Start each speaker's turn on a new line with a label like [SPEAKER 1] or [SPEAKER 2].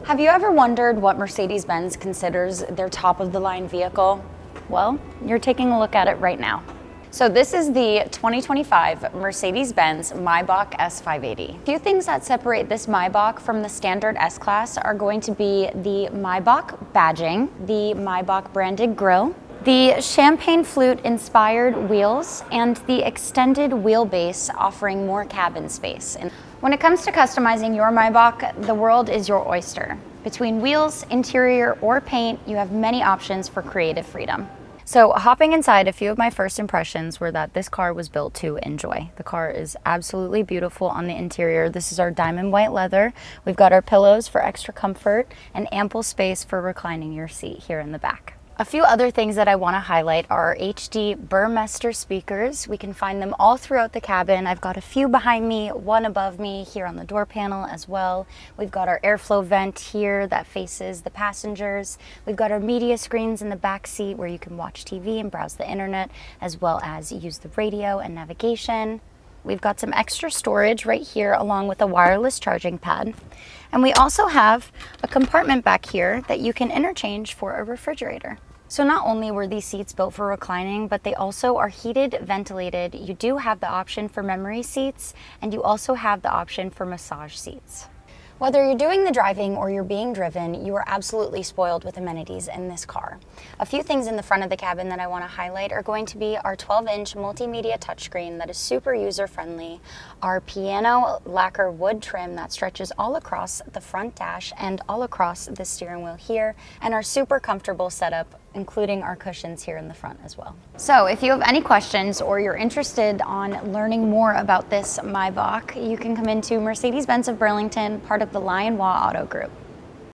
[SPEAKER 1] Have you ever wondered what Mercedes-Benz considers their top-of-the-line vehicle? Well, you're taking a look at it right now. So this is the 2025 Mercedes-Benz Maybach S 580. A few things that separate this Maybach from the standard S-Class are going to be the Maybach badging, the Maybach branded grille, the champagne flute inspired wheels, and the extended wheelbase offering more cabin space. And when it comes to customizing your Maybach, the world is your oyster. Between wheels, interior, or paint, you have many options for creative freedom. So hopping inside, a few of my first impressions were that this car was built to enjoy. The car is absolutely beautiful on the interior. This is our diamond white leather. We've got our pillows for extra comfort and ample space for reclining your seat here in the back. A few other things that I want to highlight are HD Burmester speakers. We can find them all throughout the cabin. I've got a few behind me, one above me here on the door panel as well. We've got our airflow vent here that faces the passengers. We've got our media screens in the back seat where you can watch TV and browse the internet, as well as use the radio and navigation. We've got some extra storage right here along with a wireless charging pad. And we also have a compartment back here that you can interchange for a refrigerator. So not only were these seats built for reclining, but they also are heated, ventilated. You do have the option for memory seats, and you also have the option for massage seats. Whether you're doing the driving or you're being driven, you are absolutely spoiled with amenities in this car. A few things in the front of the cabin that I want to highlight are going to be our 12-inch multimedia touchscreen that is super user-friendly, our piano lacquer wood trim that stretches all across the front dash and all across the steering wheel here, and our super comfortable setup, including our cushions here in the front as well. So if you have any questions or you're interested on learning more about this Maybach, you can come into Mercedes-Benz of Burlington, part of the Lion Wah Auto Group.